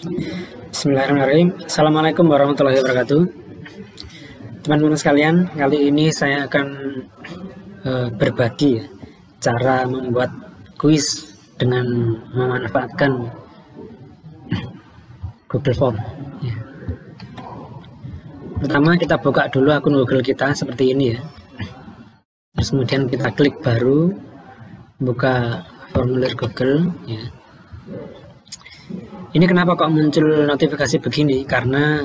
Bismillahirrahmanirrahim. Assalamualaikum warahmatullahi wabarakatuh. Teman-teman sekalian, kali ini saya akan berbagi cara membuat kuis dengan memanfaatkan Google Form. Pertama kita buka dulu akun Google kita seperti ini ya. Terus kemudian kita klik baru, buka formulir Google ya. Ini kenapa kok muncul notifikasi begini? Karena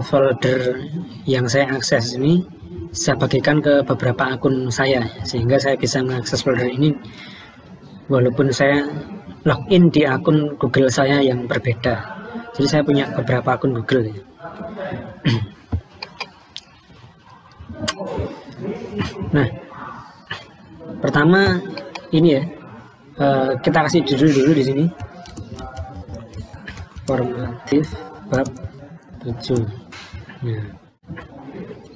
folder yang saya akses ini saya bagikan ke beberapa akun saya, sehingga saya bisa mengakses folder ini walaupun saya login di akun Google saya yang berbeda. Jadi saya punya beberapa akun Google ya. Nah, pertama ini ya, kita kasih judul dulu di sini. Formatif bab 7. Nah,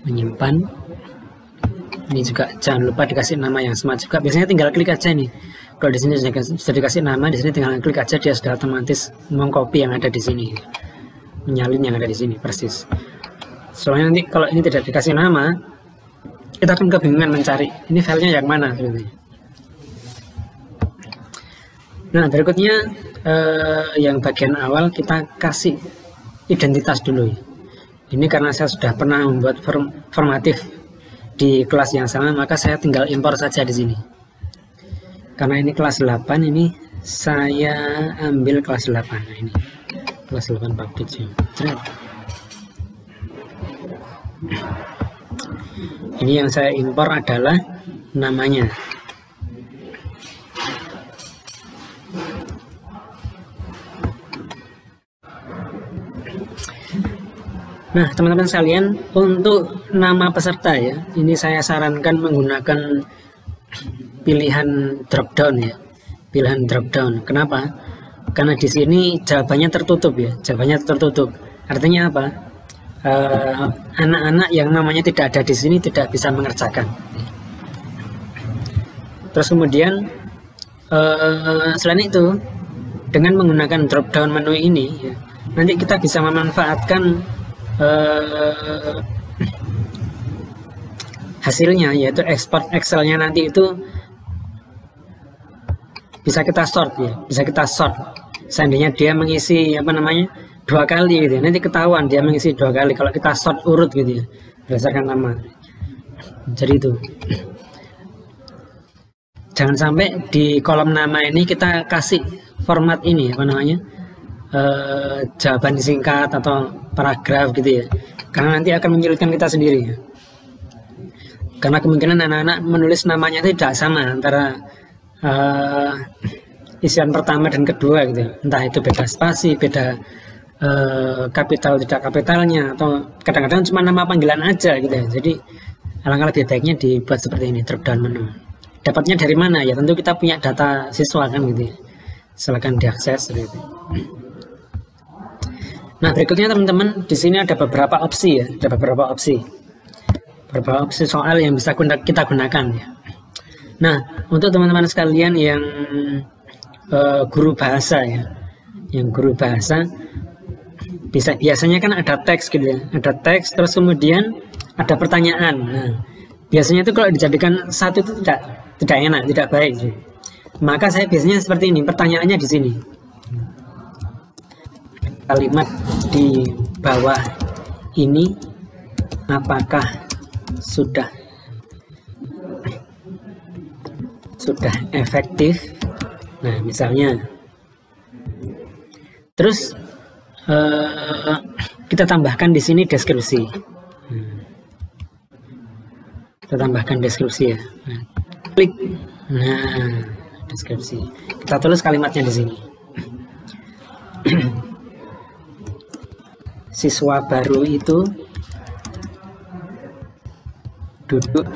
menyimpan. Ini juga jangan lupa dikasih nama yang sama juga. Biasanya tinggal klik aja nih. Kalau di sini sudah dikasih nama, di sini tinggal klik aja, dia sudah otomatis mengcopy yang ada di sini, menyalin yang ada di sini persis. Soalnya nanti kalau ini tidak dikasih nama, kita akan kebingungan mencari ini filenya yang mana sebenarnya. Nah, berikutnya yang bagian awal kita kasih identitas dulu ya. Ini karena saya sudah pernah membuat formatif di kelas yang sama, maka saya tinggal impor saja di sini. Karena ini kelas 8, ini saya ambil kelas 8. Nah, ini kelas 8 bab 7. Ini yang saya impor adalah namanya. Nah, teman-teman sekalian, untuk nama peserta ya, ini saya sarankan menggunakan pilihan drop down ya. Pilihan drop down. Kenapa? Karena di sini jawabannya tertutup ya. Jawabannya tertutup. Artinya apa? Anak-anak yang namanya tidak ada di sini tidak bisa mengerjakan. Terus kemudian selain itu, dengan menggunakan drop down menu ini ya, nanti kita bisa memanfaatkan hasilnya, yaitu export Excelnya nanti itu bisa kita sort ya, bisa kita sort. Seandainya dia mengisi dua kali gitu ya, nanti ketahuan dia mengisi 2 kali kalau kita sort urut gitu ya, berdasarkan nama. Jadi itu jangan sampai di kolom nama ini kita kasih format ini jawaban singkat atau paragraf gitu ya, karena nanti akan menyulitkan kita sendiri ya. Karena kemungkinan anak-anak menulis namanya tidak sama antara isian pertama dan kedua gitu ya. Entah itu beda spasi, beda kapital tidak kapitalnya, atau kadang-kadang cuma nama panggilan aja gitu ya. Jadi alangkah lebih baiknya dibuat seperti ini, drop down menu. Dapatnya dari mana ya? Tentu kita punya data siswa kan gitu ya. Silakan diakses gitu. Nah, berikutnya teman-teman, di sini ada beberapa opsi ya, ada beberapa opsi soal yang bisa kita gunakan ya. Nah, untuk teman-teman sekalian yang guru bahasa ya, yang guru bahasa biasanya kan ada teks gitu ya, ada teks terus kemudian ada pertanyaan. Nah, biasanya itu kalau dijadikan satu itu tidak enak, tidak baik. Maka saya biasanya seperti ini, pertanyaannya di sini. Kalimat di bawah ini apakah sudah efektif? Nah, misalnya terus kita tambahkan di sini deskripsi. Kita tambahkan deskripsi ya. Nah, klik. Nah, deskripsi. Kita tulis kalimatnya di sini. Siswa baru itu duduk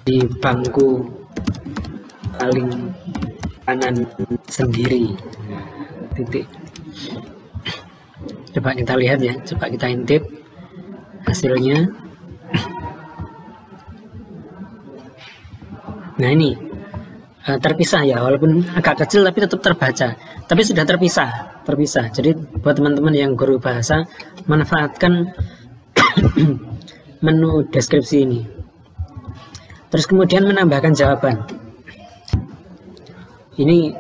di bangku paling kanan sendiri. Titik. Coba kita lihat ya, coba kita intip hasilnya. Nah, ini terpisah ya, walaupun agak kecil tapi tetap terbaca, tapi sudah terpisah. Jadi buat teman-teman yang guru bahasa, manfaatkan menu deskripsi ini. Terus kemudian menambahkan jawaban. Ini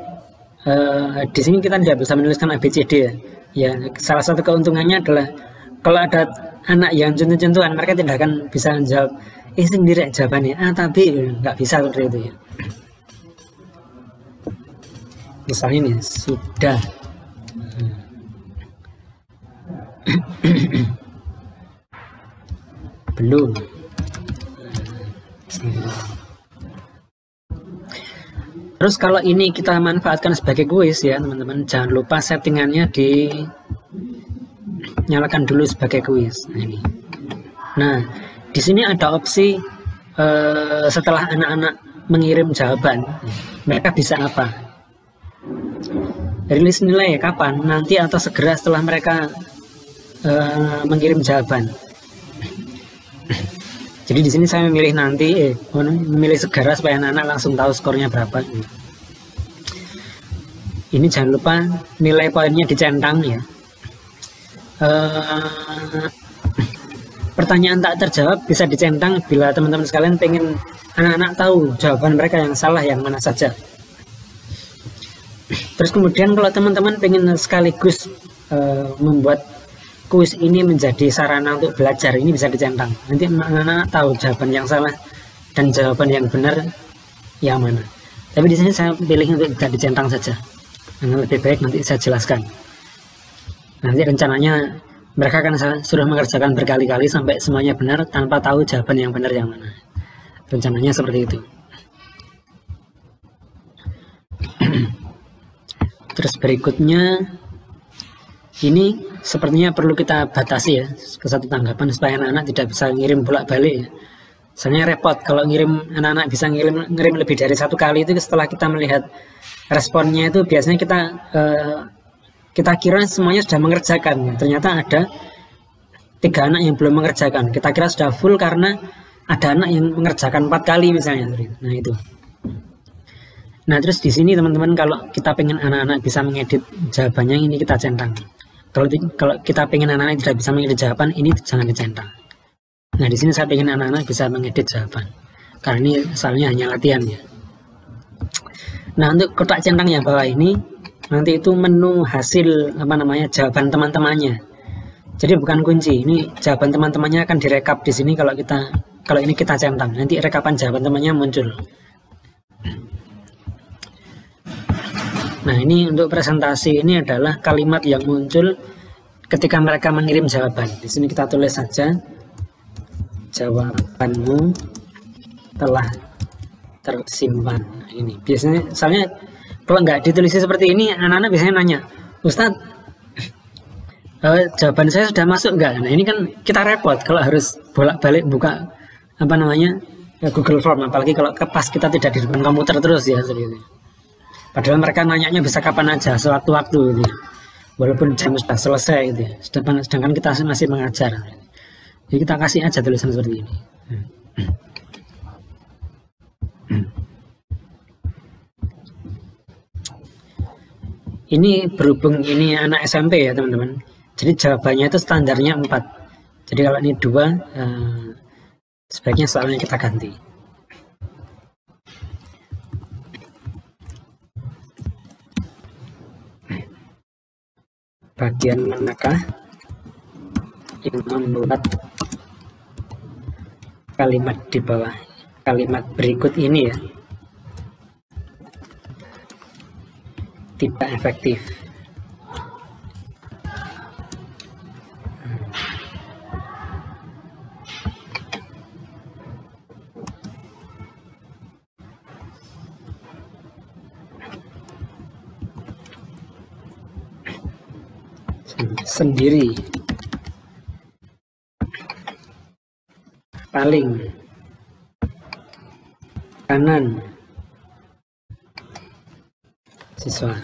di sini kita tidak bisa menuliskan ABCD ya. Ya, salah satu keuntungannya adalah kalau ada anak yang contoh-contohan, mereka tidak akan bisa menjawab sendiri jawabannya tapi nggak bisa seperti itu ya. Misalnya ini sudah belum. Terus kalau ini kita manfaatkan sebagai kuis ya teman-teman, jangan lupa settingannya dinyalakan dulu sebagai kuis. Nah, di sini ada opsi setelah anak-anak mengirim jawaban, mereka bisa apa? Rilis nilai kapan? Nanti atau segera setelah mereka mengirim jawaban. Jadi di sini saya memilih nanti, memilih segera supaya anak-anak langsung tahu skornya berapa. Ini jangan lupa nilai poinnya dicentang ya. Pertanyaan tak terjawab bisa dicentang bila teman-teman sekalian pengen anak-anak tahu jawaban mereka yang salah yang mana saja. Terus kemudian kalau teman-teman pengen sekaligus membuat kuis ini menjadi sarana untuk belajar, ini bisa dicentang. Nanti anak-anak tahu jawaban yang salah dan jawaban yang benar yang mana. Tapi di sini saya pilih untuk tidak dicentang saja. Yang lebih baik nanti saya jelaskan. Nanti rencananya mereka akan saya suruh mengerjakan berkali-kali sampai semuanya benar tanpa tahu jawaban yang benar yang mana. Rencananya seperti itu. Terus berikutnya ini sepertinya perlu kita batasi ya ke satu tanggapan supaya anak-anak tidak bisa ngirim bolak-balik ya. Soalnya repot kalau ngirim, anak-anak bisa ngirim lebih dari satu kali itu setelah kita melihat responnya itu biasanya kita kira semuanya sudah mengerjakan ya. Ternyata ada 3 anak yang belum mengerjakan. Kita kira sudah full karena ada anak yang mengerjakan 4 kali misalnya. Nah itu. Nah terus di sini teman-teman kalau kita pengen anak-anak bisa mengedit jawabannya ini kita centang. Kalau kita pengen anak-anak tidak bisa mengedit jawaban ini jangan dicentang. Nah di sini saya pengen anak-anak bisa mengedit jawaban karena ini soalnya hanya latihan ya. Nah untuk kotak centang yang bawah ini nanti itu menu hasil jawaban teman-temannya. Jadi bukan kunci, ini jawaban teman-temannya akan direkap di sini kalau ini kita centang. Nanti rekapan jawaban temannya muncul. Nah ini untuk presentasi ini adalah kalimat yang muncul ketika mereka mengirim jawaban. Di sini kita tulis saja jawabanmu telah tersimpan. Nah, ini biasanya, soalnya kalau nggak ditulis seperti ini, anak-anak biasanya nanya, Ustadz, jawaban saya sudah masuk nggak? Nah ini kan kita repot kalau harus bolak-balik buka Google Form, apalagi kalau pas kita tidak di depan komputer terus ya seperti itu. Padahal mereka nanyanya bisa kapan aja, sewaktu-waktu gitu. Walaupun jam sudah selesai gitu. Sedangkan kita masih mengajar. Jadi kita kasih aja tulisan seperti ini. Ini berhubung ini anak SMP ya teman-teman. Jadi jawabannya itu standarnya 4. Jadi kalau ini 2, sebaiknya soalnya kita ganti. Bagian manakah yang membuat kalimat di bawah kalimat berikut ini ya tidak efektif? Sendiri, paling kanan, siswa.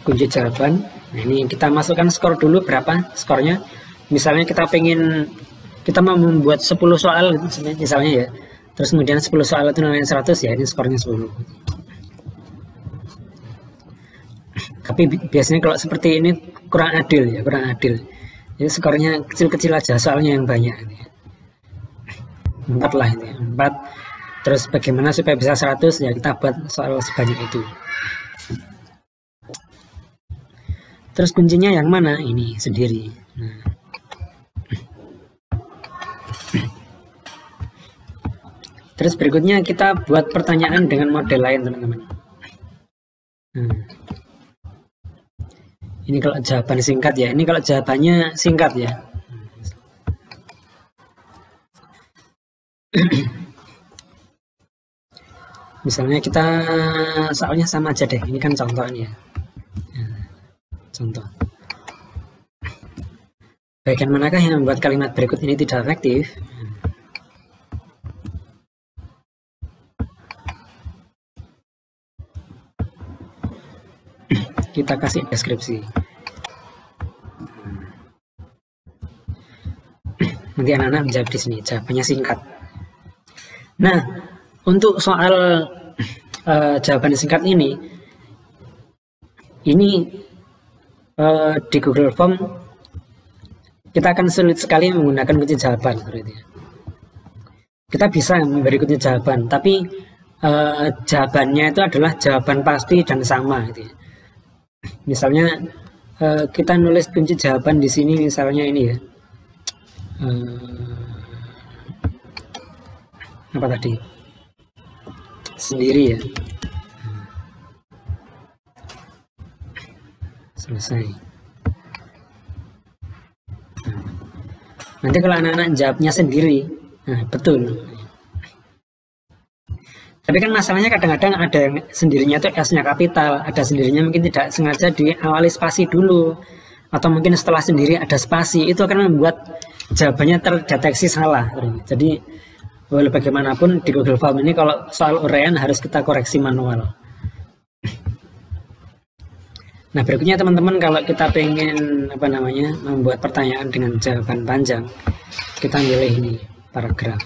Kunci jawaban. Nah ini kita masukkan skor dulu, berapa skornya. Misalnya kita mau membuat 10 soal misalnya ya, Terus kemudian 10 soal itu nilainya 100, ya ini skornya 10. Tapi biasanya kalau seperti ini kurang adil ya, kurang adil. Jadi skornya kecil-kecil aja, soalnya yang banyak. 4 lah ini, 4. Terus bagaimana supaya bisa 100, ya kita buat soal sebanyak itu. Terus kuncinya yang mana? Ini sendiri. Nah. Terus berikutnya kita buat pertanyaan dengan model lain, teman-teman. Ini kalau jawaban singkat ya. Ini kalau jawabannya singkat ya. Misalnya kita soalnya sama aja deh. Ini kan contohnya. Contoh. Bagian manakah yang membuat kalimat berikut ini tidak efektif? Kita kasih deskripsi. Nanti anak-anak menjawab di sini. Jawabannya singkat. Nah, untuk soal jawaban singkat ini di Google Form kita akan sulit sekali menggunakan kunci jawaban. Kita bisa memberi kunci jawaban, tapi jawabannya itu adalah jawaban pasti dan sama. Gitu ya. Misalnya kita nulis kunci jawaban di sini, misalnya ini ya, apa tadi, sendiri ya, selesai. Nanti kalau anak-anak jawabnya sendiri, nah betul. Tapi kan masalahnya kadang-kadang ada yang sendirinya itu S-nya kapital, ada sendirinya mungkin tidak sengaja diawali spasi dulu, atau mungkin setelah sendiri ada spasi, itu akan membuat jawabannya terdeteksi salah. Jadi walau bagaimanapun di Google Form ini kalau soal uraian harus kita koreksi manual. Nah berikutnya teman-teman, kalau kita pengen membuat pertanyaan dengan jawaban panjang, kita pilih ini paragraf.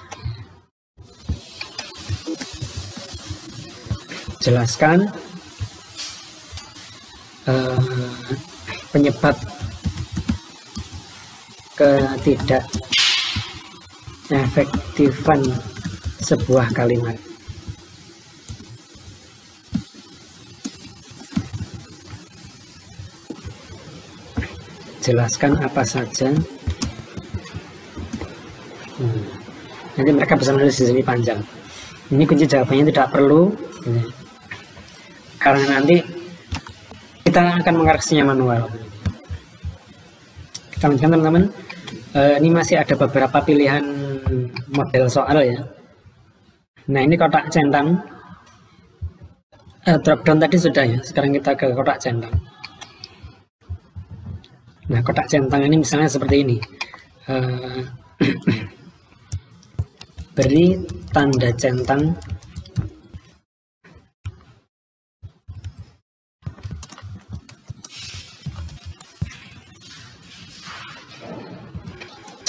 Jelaskan penyebab ketidakefektifan sebuah kalimat. Jelaskan apa saja. Nanti mereka bisa menulis di sini panjang. Ini kunci jawabannya tidak perlu. Karena nanti kita akan mengoreksinya manual. Kita lanjutkan teman-teman. Ini masih ada beberapa pilihan model soal ya. Nah ini kotak centang. Drop down tadi sudah ya. Sekarang kita ke kotak centang. Nah kotak centang ini misalnya seperti ini. Beri tanda centang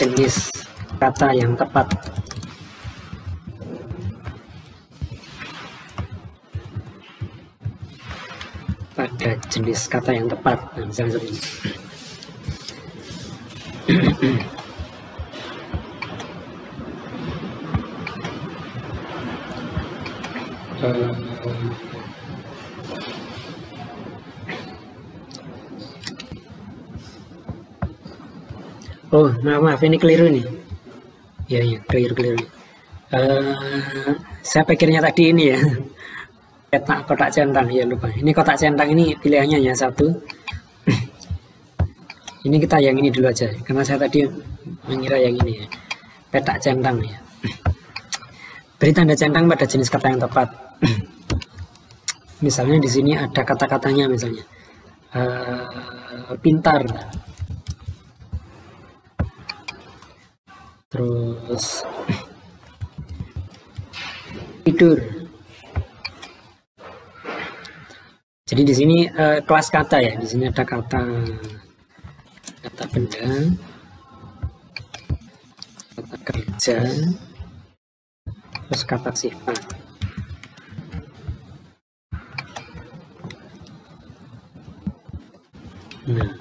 jenis kata yang tepat. Pada jenis kata yang tepat. Nah, misalnya seperti ini. Oh maaf ini keliru nih ya keliru. Saya pikirnya tadi ini ya petak kotak centang, ya lupa. Ini kotak centang ini pilihannya hanya satu. Ini kita yang ini dulu aja karena saya tadi mengira yang ini ya, petak centang ya. Beri tanda centang pada jenis kata yang tepat. Misalnya di sini ada kata-katanya, misalnya pintar, terus tidur. Jadi di sini kelas kata ya, di sini ada kata benda, kata kerja, terus kata sifat. Nah,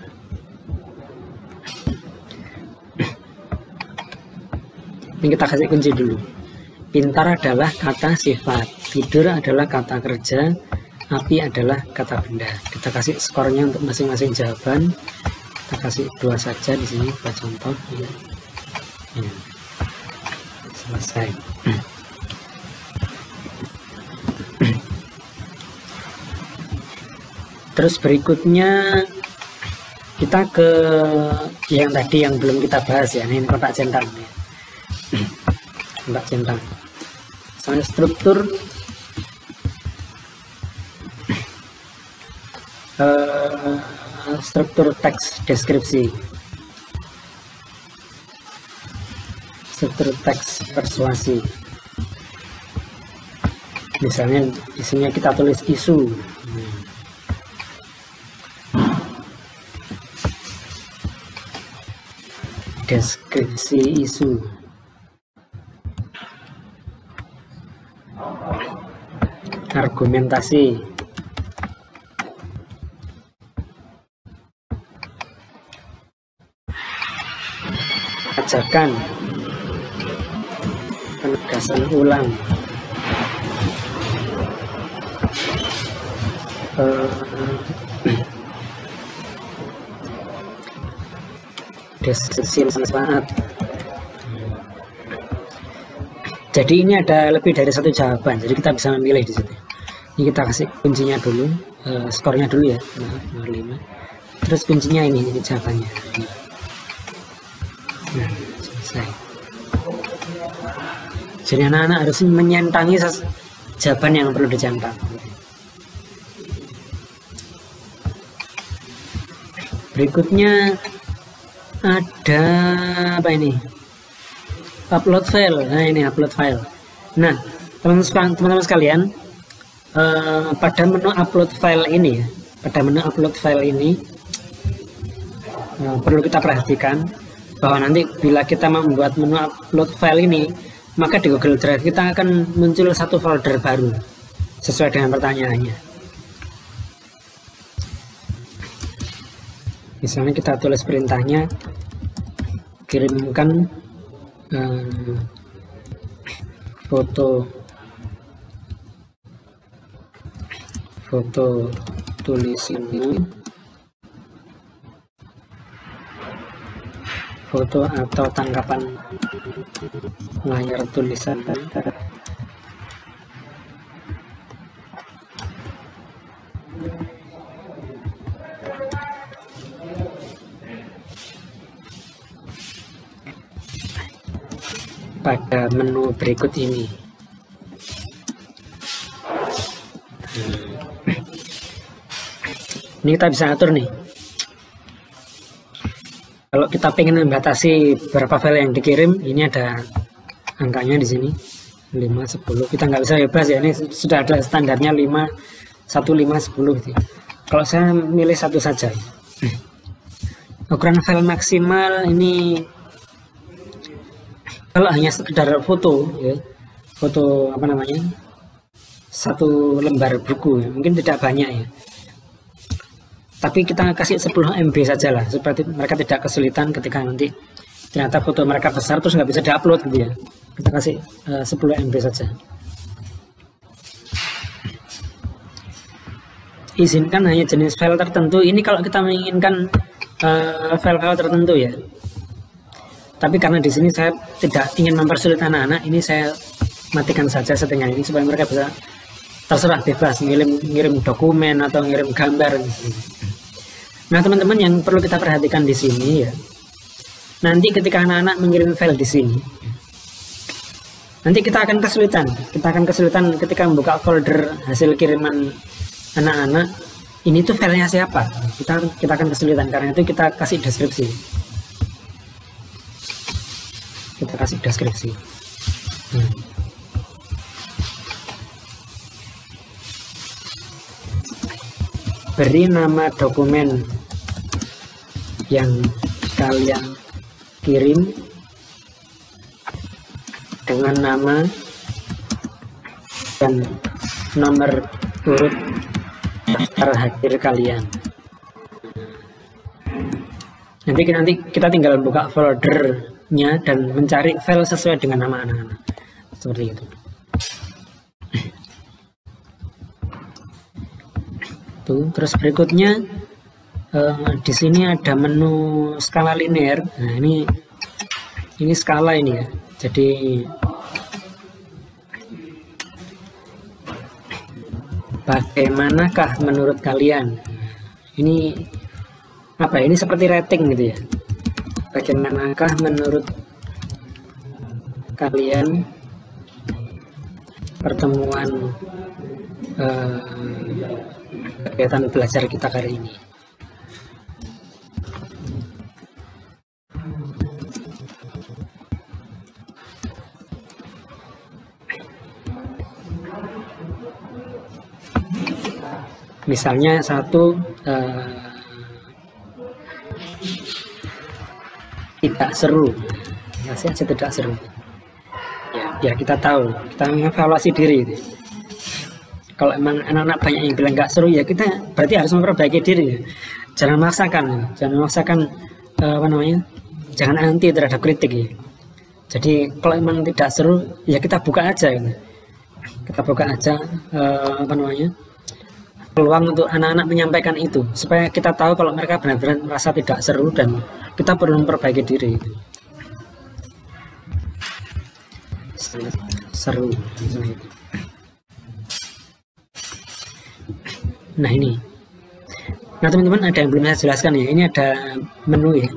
ini kita kasih kunci dulu. Pintar adalah kata sifat, tidur adalah kata kerja, api adalah kata benda. Kita kasih skornya untuk masing-masing jawaban. Kita kasih 2 saja di sini buat contoh. Ya. Selesai. Terus berikutnya kita ke yang tadi yang belum kita bahas ya, ini kotak centang ya. Kotak centang. Soal struktur teks deskripsi, struktur teks persuasi. Misalnya isinya kita tulis isu. Deskripsi isu. Argumentasi. Ajakan. Penegasan ulang. Deskripsi manfaat. Jadi ini ada lebih dari satu jawaban, jadi kita bisa memilih di situ. Ini kita kasih kuncinya dulu, skornya dulu ya, 5. Terus kuncinya ini jawabannya. Nah, selesai. Jadi anak-anak harus menyentangi jawaban yang perlu dicentang. Berikutnya ada apa ini? Upload file. Nah, ini upload file. Nah, teman-teman sekalian, pada menu upload file ini ya, perlu kita perhatikan bahwa nanti bila kita membuat menu upload file ini, maka di Google Drive kita akan muncul satu folder baru sesuai dengan pertanyaannya. Misalnya kita tulis perintahnya, kirimkan foto tulisannya, foto atau tangkapan layar tulisan. Pada menu berikut ini. Ini kita bisa atur nih. Kalau kita pengen membatasi berapa file yang dikirim, ini ada angkanya di sini 5, 10. Kita nggak bisa bebas ya, ini sudah ada standarnya 5, 1, 5, 10 gitu. Kalau saya milih satu saja. Ukuran file maksimal ini kalau hanya sekedar foto ya, foto apa namanya, 1 lembar buku ya, mungkin tidak banyak ya, tapi kita kasih 10 MB saja lah, seperti mereka tidak kesulitan ketika nanti ternyata foto mereka besar terus nggak bisa diupload gitu ya. Kita kasih 10 MB saja. Izinkan hanya jenis file tertentu. Ini kalau kita menginginkan file-file tertentu ya. Tapi karena di sini saya tidak ingin mempersulit anak-anak, ini saya matikan saja settingan ini supaya mereka bisa terserah bebas ngirim dokumen atau ngirim gambar. Nah, teman-teman, yang perlu kita perhatikan di sini ya, nanti ketika anak-anak mengirim file di sini, nanti kita akan kesulitan ketika membuka folder hasil kiriman anak-anak. Ini tuh filenya siapa? Kita akan kesulitan, karena itu kita kasih deskripsi. Beri nama dokumen yang kalian kirim dengan nama dan nomor urut daftar hadir kalian. Nanti kita tinggal buka foldernya dan mencari file sesuai dengan nama anak-anak. Seperti itu. Terus berikutnya di sini ada menu skala linear. Nah, ini skala ini ya. Jadi bagaimanakah menurut kalian? Ini apa? Ini seperti rating gitu ya. Bagaimanakah menurut kalian pertemuan kegiatan belajar kita kali ini? Misalnya satu tidak seru, masih aja tidak seru. Ya, biar kita tahu, kita mengevaluasi diri. Kalau emang anak-anak banyak yang bilang nggak seru, ya kita berarti harus memperbaiki diri. Ya. Jangan memaksakan apa namanya, jangan anti terhadap kritik. Ya. Jadi kalau emang tidak seru, ya kita buka aja. Gitu. Kita buka aja apa namanya, peluang untuk anak-anak menyampaikan itu, supaya kita tahu kalau mereka benar-benar merasa tidak seru dan kita perlu memperbaiki diri. Seru. Nah ini. Nah teman-teman, ada yang belum saya jelaskan ya. Ini ada menu ya.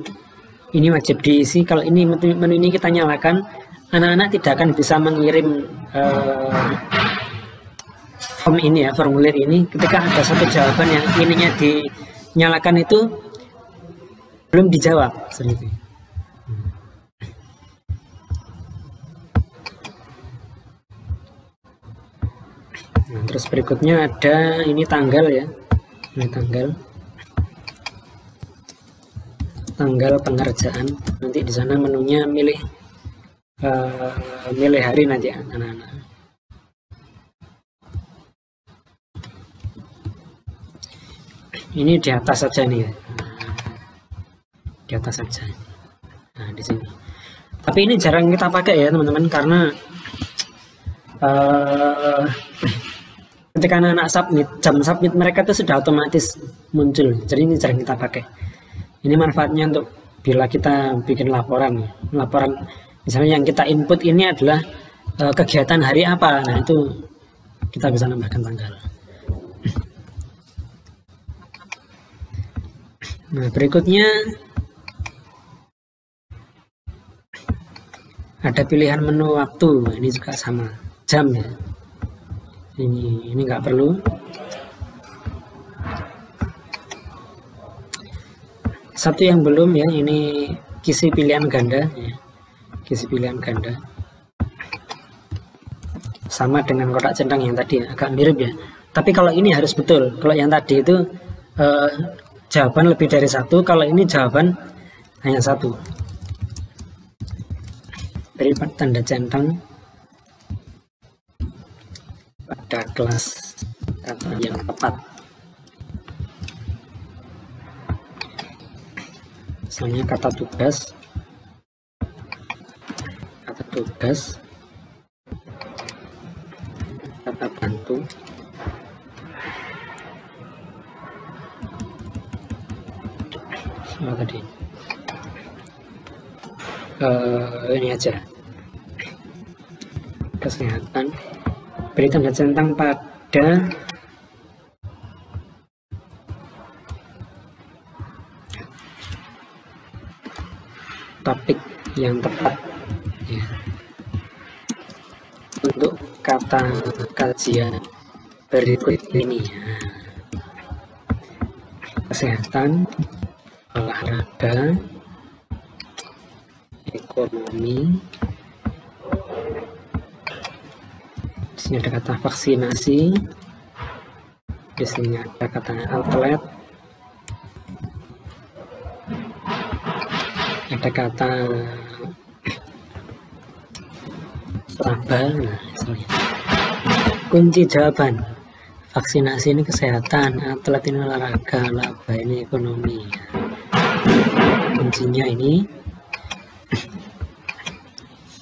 Ini wajib diisi. Kalau ini menu ini kita nyalakan, anak-anak tidak akan bisa mengirim form ini ya, formulir ini. Ketika ada satu jawaban yang ininya dinyalakan itu belum dijawab seperti itu. Nah, terus berikutnya ada ini tanggal ya. Ini tanggal pengerjaan. Nanti di sana menunya milih hari nanti anak-anak. Ini di atas saja nih ya. Di atas saja. Nah, di sini. Tapi ini jarang kita pakai ya, teman-teman, karena ketika anak-anak submit, jam submit mereka itu sudah otomatis muncul. Jadi ini jarang kita pakai. Ini manfaatnya untuk bila kita bikin laporan misalnya yang kita input ini adalah kegiatan hari apa. Nah, itu kita bisa nambahkan tanggal. Nah, berikutnya ada pilihan menu waktu. Nah, ini juga sama, jam ya. Ini nggak perlu. Satu yang belum ya, ini kisi pilihan ganda ya. Kisi pilihan ganda sama dengan kotak centang yang tadi ya, agak mirip ya. Tapi kalau ini harus betul. Kalau yang tadi itu jawaban lebih dari satu, kalau ini jawaban hanya satu. Beri tanda centang pada kelas kata yang tepat. Misalnya kata tugas, kata bantu, sama tadi. Ini aja. Kesehatan. Beri tanda centang pada topik yang tepat ya. Untuk kata kajian berikut ini ya. Kesehatan, olahraga, ekonomi. Di sini ada kata vaksinasi. Di sini ada kata atlet. Ada kata laba, nah, kunci jawaban. Vaksinasi ini kesehatan, atlet ini olahraga, laba ini ekonomi. Kuncinya ini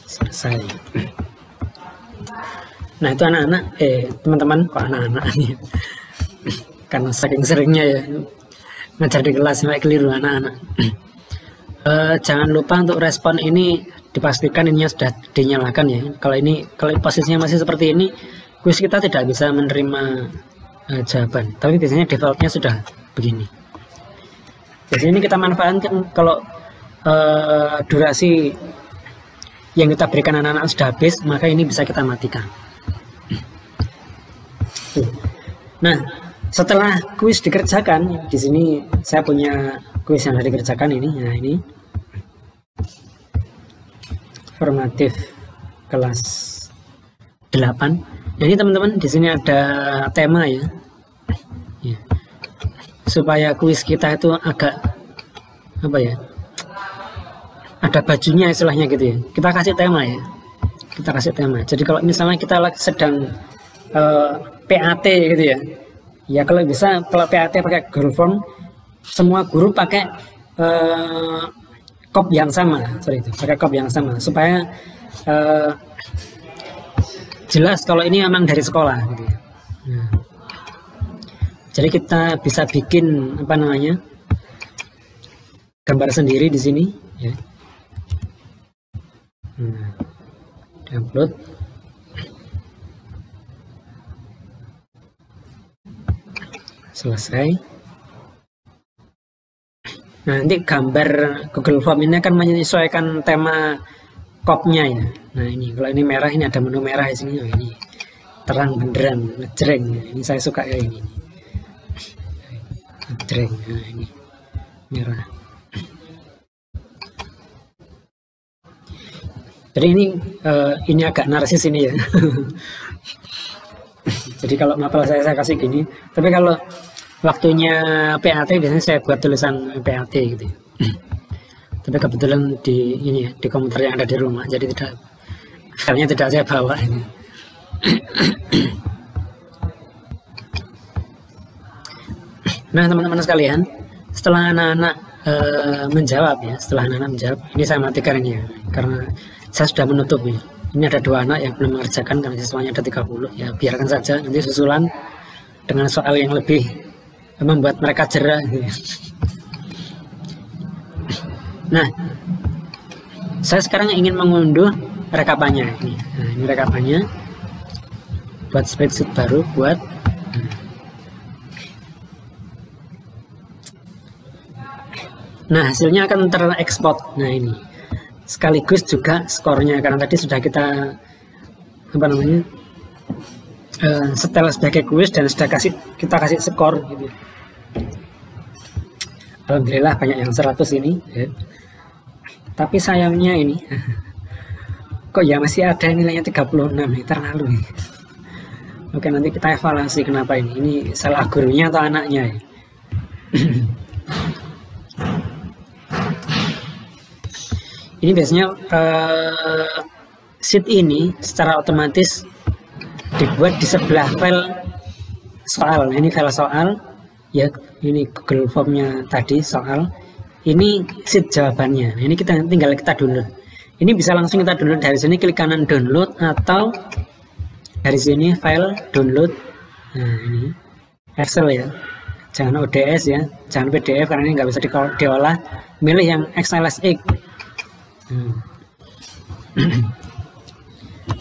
selesai. Nah itu anak-anak, teman-teman, kok anak-anak nih? Karena saking seringnya ya ngajar di kelas sampai keliru anak-anak. Jangan lupa untuk respon ini dipastikan ini sudah dinyalakan ya. Kalau posisinya masih seperti ini, kuis kita tidak bisa menerima jawaban. Tapi biasanya defaultnya sudah begini. Biasanya ini kita manfaatkan kalau durasi yang kita berikan anak-anak sudah habis, maka ini bisa kita matikan. Nah, setelah kuis dikerjakan, di sini saya punya kuis yang sudah dikerjakan ini. Nah, ini formatif kelas 8. Jadi teman-teman di sini ada tema ya. Supaya kuis kita itu agak apa ya? Ada bajunya istilahnya gitu ya. Kita kasih tema ya. Kita kasih tema. Jadi kalau misalnya kita sedang PAT gitu ya. Ya kalau bisa, kalau PAT pakai Google Form, semua guru pakai kop yang sama, pakai kop yang sama supaya jelas kalau ini memang dari sekolah gitu ya. Nah, jadi kita bisa bikin apa namanya, gambar sendiri di sini ya. Nah, upload. Selesai. Nah, nanti gambar Google Form ini akan menyesuaikan tema kopnya ya. Nah ini, kalau ini merah, ini ada menu merah di sini. Oh, ini terang beneran, ngejreng. Ini saya suka kayak ini. Ngejreng. Nah ini merah. Jadi ini agak narsis ini ya. Jadi kalau mapel saya kasih gini. Tapi kalau waktunya PAT biasanya saya buat tulisan PAT gitu. Tapi kebetulan di ini ya, di komputer yang ada di rumah, jadi filenya tidak saya bawa ini. Nah teman-teman sekalian, setelah anak-anak menjawab ya, ini saya matikan ini ya, karena saya sudah menutup ya. Ini ada 2 anak yang belum mengerjakan karena siswanya ada 30 ya, biarkan saja, nanti susulan dengan soal yang lebih membuat mereka jerah gitu. Nah, saya sekarang ingin mengunduh rekapannya ini. Nah, ini rekapannya buat spreadsheet baru, buat nah hasilnya akan terekspor. Nah ini sekaligus juga skornya, karena tadi sudah kita apa namanya setel sebagai kuis dan sudah kita kasih skor gitu. Alhamdulillah banyak yang 100 ini ya. Tapi sayangnya ini kok ya masih ada nilainya 36 nih, terlalu. Oke, nanti kita evaluasi kenapa ini salah gurunya atau anaknya ya. Ini biasanya sheet ini secara otomatis dibuat di sebelah file soal. Ini file soal ya, ini Google Formnya tadi soal, ini sheet jawabannya. Ini tinggal kita download. Ini bisa langsung kita download dari sini, klik kanan download, atau dari sini file download. Nah ini Excel ya, jangan ODS ya, jangan PDF karena ini nggak bisa diolah. Milih yang XLSX.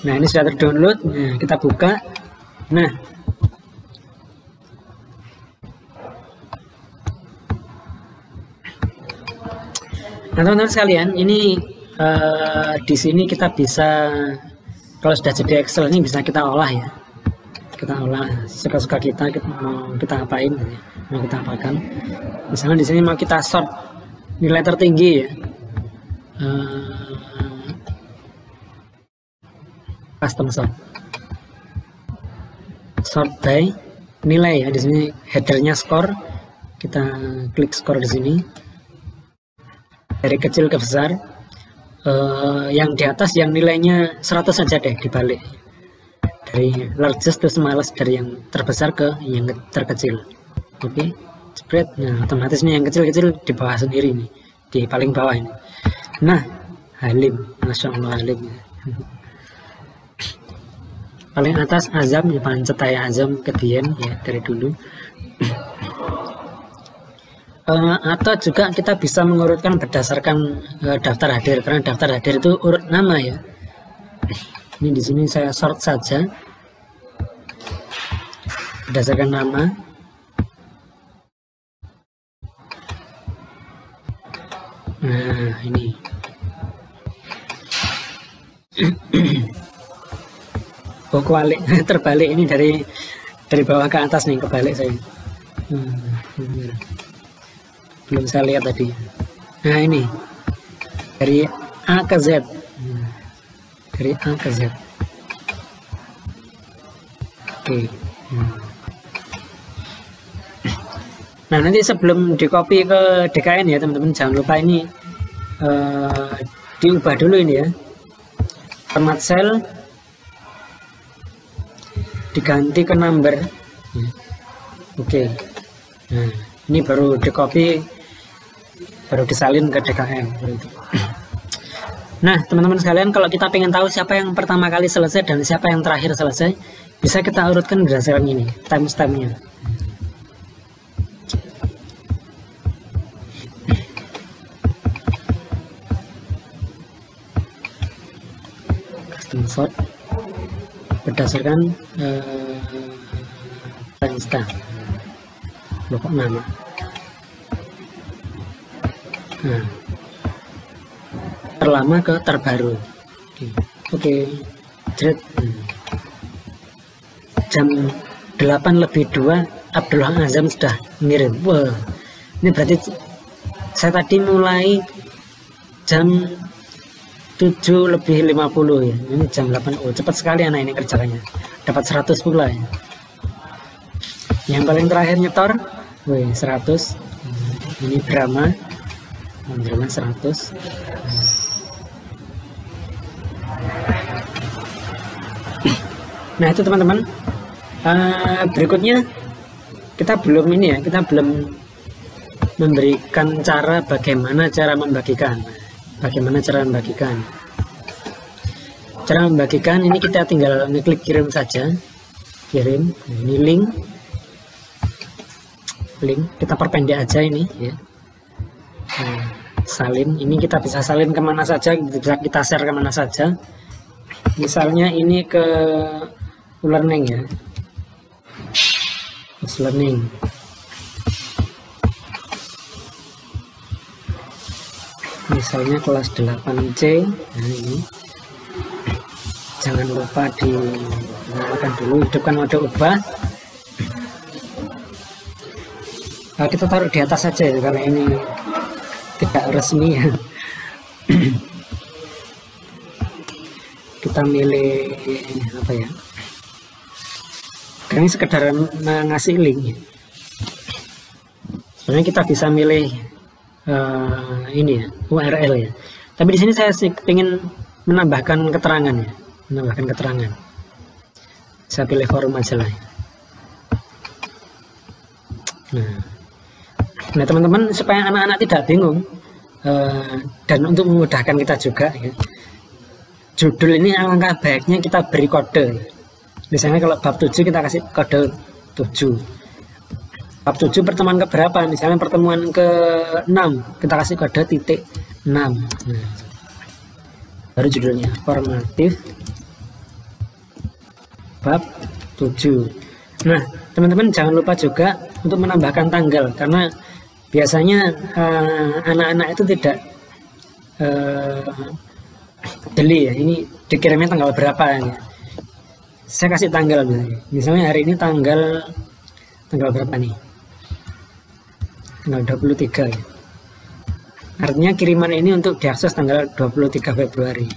Nah ini sudah terdownload. Nah, kita buka. Nah teman-teman sekalian, ini di sini kita bisa, kalau sudah jadi Excel ini bisa kita olah ya, kita olah suka-suka kita mau kita apain, mau kita apakan. Misalnya di sini mau kita sort nilai tertinggi ya, custom sort by nilai ya. Di sini headernya skor, kita klik skor di sini dari kecil ke besar. Yang di atas yang nilainya 100 saja deh, dibalik dari largest to smallest, dari yang terbesar ke yang terkecil. Oke, spread. Nah, otomatis nih yang kecil-kecil di bawah sendiri nih, di paling bawah ini. Nah, Halim, Masya Allah Halim. Paling atas Azam, ya pancet Azam ke Dian ya dari dulu. Atau juga kita bisa mengurutkan berdasarkan daftar hadir, karena daftar hadir itu urut nama ya. Ini di sini saya sort saja berdasarkan nama. Nah, ini. Oh, kebalik, terbalik ini dari bawah ke atas nih, kebalik saya. Belum saya lihat tadi. Nah, ini dari A ke Z. Dari A ke Z. Oke. Nah, nanti sebelum di copy ke DKN ya teman-teman, jangan lupa ini diubah dulu ini ya. Format cell diganti ke number. Oke. Nah, ini baru di copy, baru disalin ke DKN. Nah, teman-teman sekalian, kalau kita pengen tahu siapa yang pertama kali selesai dan siapa yang terakhir selesai, bisa kita urutkan berdasarkan ini, timestamp-nya. Custom sort berdasarkan timestamp, pokok nama. Nah, terlama ke terbaru. Oke. Jam 8:02 Abdullah Azam sudah ngirim. Wah, ini berarti saya tadi mulai jam 7:50 ya. Ini jam 8. Oh, cepat sekali anak ini kerjanya. Dapat 100 pula ya. Yang paling terakhir nyetor, wih 100. Ini drama 100. Nah, itu teman-teman. Berikutnya kita belum ini ya, kita belum memberikan cara bagaimana cara membagikan. Cara membagikan ini kita tinggal ngeklik kirim saja. Kirim. Nah, ini link kita perpendek aja ini ya. Nah, salin ini kita bisa salin kemana saja, bisa kita share kemana saja. Misalnya ini ke learning ya, learning. Misalnya kelas 8C. Nah, ini jangan lupa dinyalakan dulu, hidupkan mode ubah. Nah, kita taruh di atas saja ya, karena ini tidak resmi ya. Kita milih apa ya, karena ini sekedar ngasih link. Sebenarnya kita bisa milih ini ya, URL ya, tapi di sini saya sih ingin menambahkan keterangan ya, saya pilih forum aja lah. Nah teman-teman, supaya anak-anak tidak bingung dan untuk memudahkan kita juga ya, judul ini alangkah baiknya kita beri kode. Misalnya kalau bab 7 kita kasih kode 7. Bab 7 pertemuan ke berapa? Misalnya pertemuan ke-6, kita kasih kode .6. Nah, baru judulnya formatif bab 7. Nah, teman-teman jangan lupa juga untuk menambahkan tanggal, karena biasanya anak-anak itu tidak jeli ya, ini dikirimnya tanggal berapa ya. Saya kasih tanggal misalnya hari ini tanggal berapa nih, tanggal 23 ya. Artinya kiriman ini untuk diakses tanggal 23 Februari.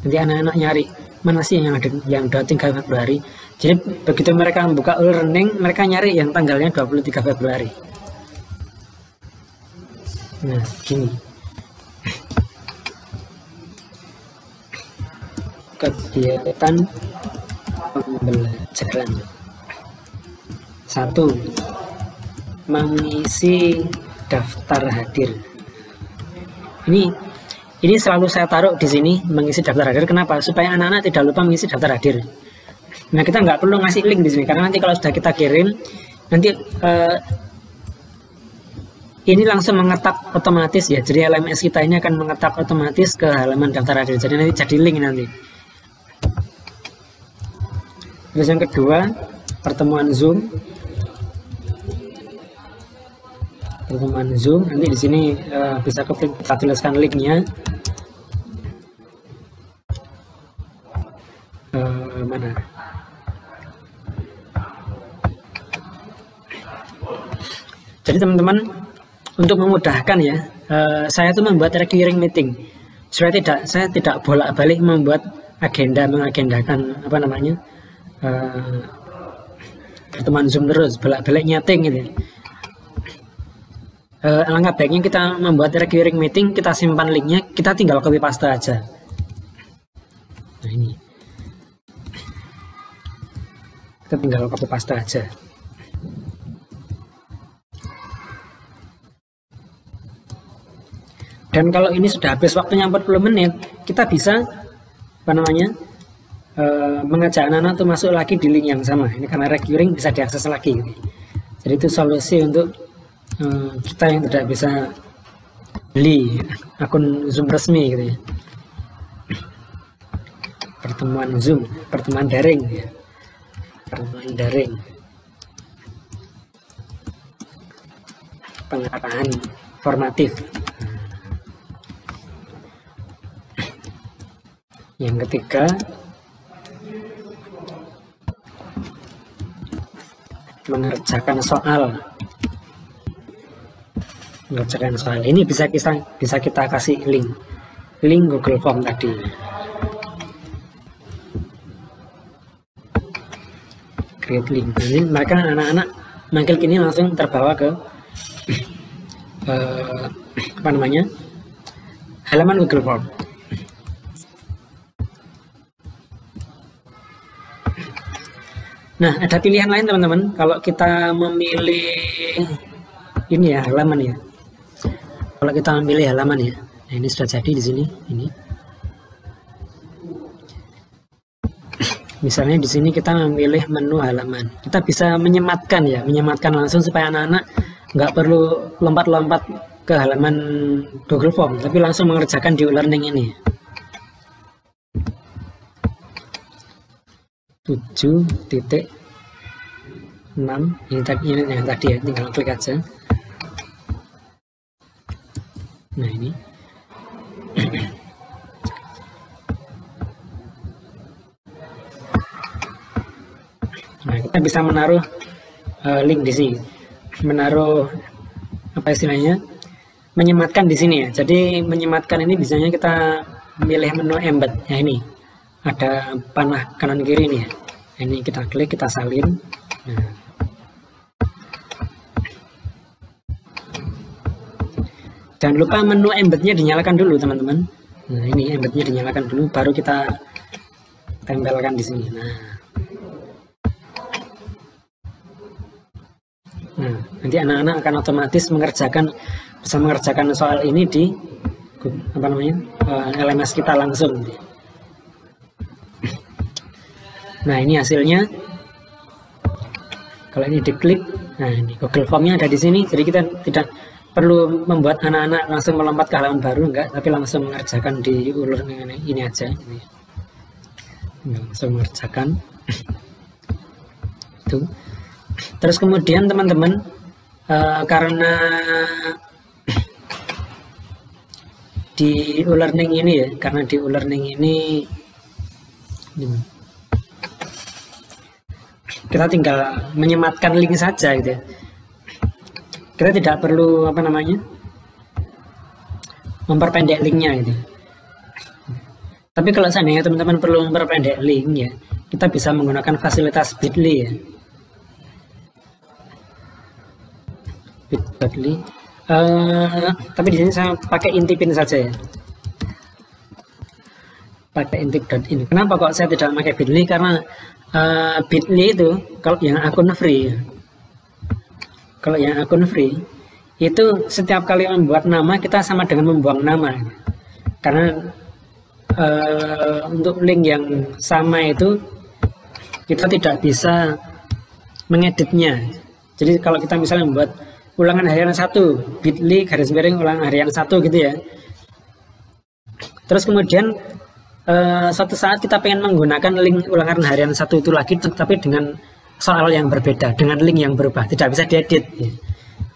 Nanti anak-anak nyari mana sih yang ada yang 23 Februari. Jadi begitu mereka membuka e-learning, mereka nyari yang tanggalnya 23 Februari. Nah, gini. Kegiatan Pembelajaran 1. Mengisi daftar hadir. Ini selalu saya taruh di sini, mengisi daftar hadir. Kenapa? Supaya anak-anak tidak lupa mengisi daftar hadir. Nah, kita nggak perlu ngasih link di sini karena nanti kalau sudah kita kirim, nanti ini langsung mengetap otomatis ya. Jadi LMS kita ini akan mengetap otomatis ke halaman daftar hadir. Jadi nanti jadi link nanti. Terus yang kedua, pertemuan Zoom. Pertemuan Zoom. Nanti di sini bisa kita tuliskan linknya. Mana? Jadi teman-teman, untuk memudahkan ya, saya tuh membuat recurring meeting supaya saya tidak bolak-balik membuat mengagendakan apa namanya pertemuan Zoom terus, bolak-balik nyeting gitu. Alangkah baiknya kita membuat recurring meeting, kita simpan linknya, kita tinggal copy paste aja. Nah ini, kita tinggal copy paste aja. Dan kalau ini sudah habis waktunya 40 menit, kita bisa apa namanya mengajak anak-anak untuk masuk lagi di link yang sama. Ini karena recurring bisa diakses lagi gitu. Jadi itu solusi untuk kita yang tidak bisa beli akun Zoom resmi gitu ya. Pertemuan Zoom, pertemuan daring ya. Pertemuan daring. Pengarahan formatif. Yang ketiga, mengerjakan soal. Mengerjakan soal ini bisa kita kasih link Google Form tadi. Create link. Jadi mereka anak-anak mengklik ini langsung terbawa ke apa namanya halaman Google Form. Nah, ada pilihan lain teman-teman. Kalau kita memilih ini ya halaman ya. Kalau kita memilih halaman ya. Nah, ini sudah jadi di sini. Ini. Misalnya di sini kita memilih menu halaman. Kita bisa menyematkan ya, menyematkan langsung supaya anak-anak nggak perlu lompat-lompat ke halaman Google Form, tapi langsung mengerjakan di e-learning ini. 7.6 ini yang tadi ya, tinggal klik aja. Nah ini nah kita bisa menaruh link di sini, menaruh apa istilahnya, menyematkan di sini ya. Jadi menyematkan ini biasanya kita pilih menu embed ya, ini ada panah kanan kiri nih ya. Ini kita klik, kita salin. Nah. Jangan lupa menu embednya dinyalakan dulu teman-teman. Nah ini embednya dinyalakan dulu, baru kita tempelkan di sini. Nah nanti anak-anak akan otomatis bisa mengerjakan soal ini di apa namanya LMS kita langsung. Nah ini hasilnya. Kalau ini diklik, nah ini Google Form-nya ada di sini. Jadi kita tidak perlu membuat anak-anak langsung melompat ke halaman baru, enggak, tapi langsung mengerjakan di e-learning ini aja. Ini. Langsung mengerjakan. Itu. Terus kemudian teman-teman, karena di e-learning ini ya, karena di e-learning ini kita tinggal menyematkan link saja gitu ya. Kita tidak perlu apa namanya memperpendek linknya gitu. Tapi kalau seandainya teman-teman perlu memperpendek link ya, kita bisa menggunakan fasilitas Bitly ya. Bitly. Tapi di sini saya pakai intipin saja ya. Pakai intip.in. Kenapa kok saya tidak pakai Bitly? Karena Bitly itu kalau yang akun free, kalau yang akun free itu setiap kali membuat nama kita sama dengan membuang nama, karena untuk link yang sama itu kita tidak bisa mengeditnya. Jadi kalau kita misalnya membuat ulangan harian 1 bit.ly ulangan harian 1 gitu ya, terus kemudian suatu saat kita pengen menggunakan link ulangan harian 1 itu lagi, tapi dengan soal yang berbeda, dengan link yang berubah, tidak bisa diedit ya.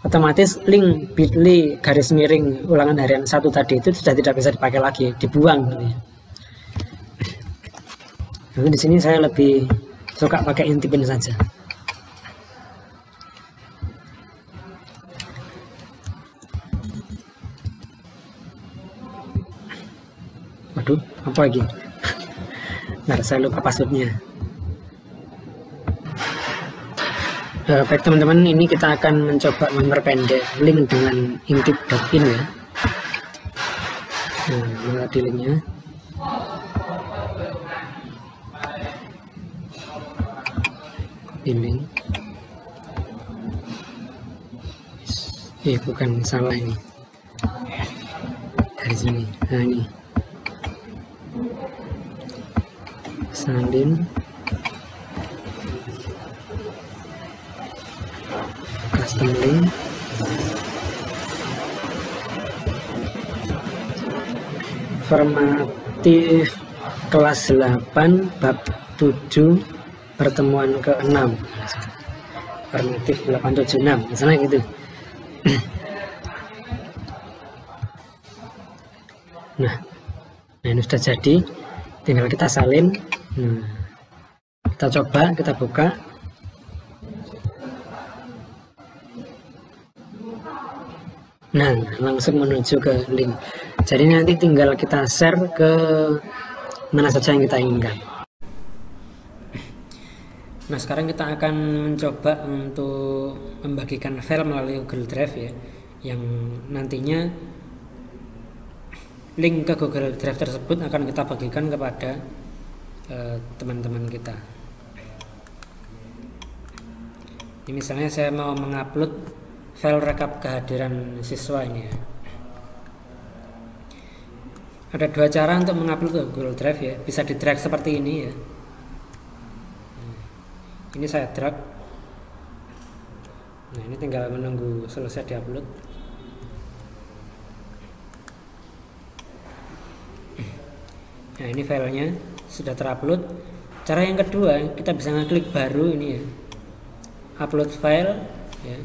Otomatis link bit.ly ulangan harian 1 tadi itu sudah tidak bisa dipakai lagi, dibuang gitu ya. Jadi di sini saya lebih suka pakai intipin saja. Waduh, apa lagi? Nah, saya lupa passwordnya. Baik teman-teman, ini kita akan mencoba memperpendek link dengan intip.in ya. Nah, ini tadi linknya. Ini. Bukan, salah ini. Dari sini. Nah, ini. Salin. Custom link. Formatif kelas 8 bab 7 pertemuan ke-6. Formatif 876 misalnya gitu. Nah, ini sudah jadi, tinggal kita salin. Nah, kita coba, kita buka. Nah, langsung menuju ke link. Jadi nanti tinggal kita share ke mana saja yang kita inginkan. Nah, sekarang kita akan mencoba untuk membagikan file melalui Google Drive ya, yang nantinya link ke Google Drive tersebut akan kita bagikan kepada teman-teman kita. Ini misalnya saya mau mengupload file rekap kehadiran siswa ini ya. Ada dua cara untuk mengupload ke Google Drive ya, bisa di drag seperti ini ya. Ini saya drag. Nah, ini tinggal menunggu selesai diupload. Nah, ini filenya sudah terupload. Cara yang kedua, kita bisa ngeklik baru ini ya, upload file ya.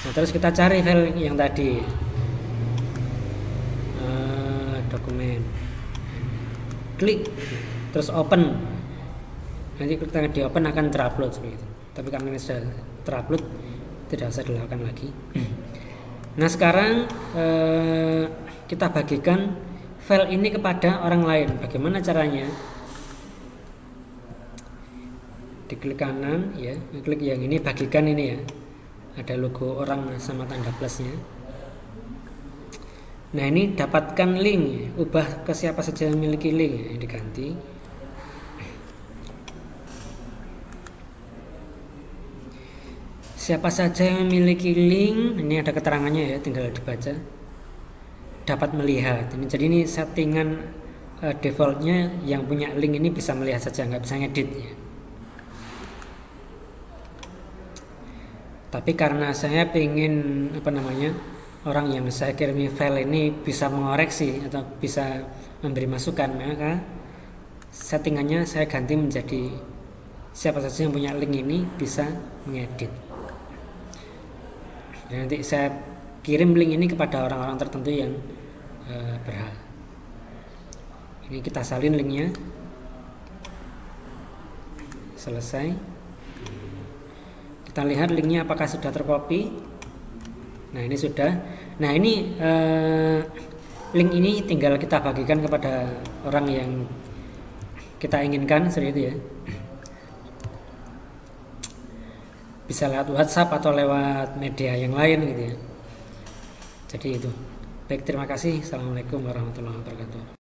Nah, terus kita cari file yang tadi, dokumen, klik, terus open. Nanti ketika di open akan terupload seperti itu. Tapi karena ini sudah terupload, tidak usah dilakukan lagi. Nah, sekarang kita bagikan file ini kepada orang lain. Bagaimana caranya? Diklik kanan ya, klik yang ini, bagikan ini ya. Ada logo orang sama tanda plusnya. Nah, ini dapatkan link, ubah ke siapa saja yang memiliki link, ini diganti. Siapa saja yang memiliki link, ini ada keterangannya ya, tinggal dibaca. Dapat melihat. Jadi ini settingan defaultnya, yang punya link ini bisa melihat saja, nggak bisa ngedit ya. Tapi karena saya ingin orang yang saya kirimi file ini bisa mengoreksi atau bisa memberi masukan, maka settingannya saya ganti menjadi siapa saja yang punya link ini bisa mengedit. Dan nanti saya kirim link ini kepada orang-orang tertentu yang berhak. Ini kita salin linknya. Selesai. Kita lihat linknya apakah sudah tercopy. Nah, ini sudah. Nah, ini link ini tinggal kita bagikan kepada orang yang kita inginkan, seperti itu ya. Bisa lewat WhatsApp atau lewat media yang lain gitu ya. Jadi itu. Baik, terima kasih. Assalamualaikum warahmatullahi wabarakatuh.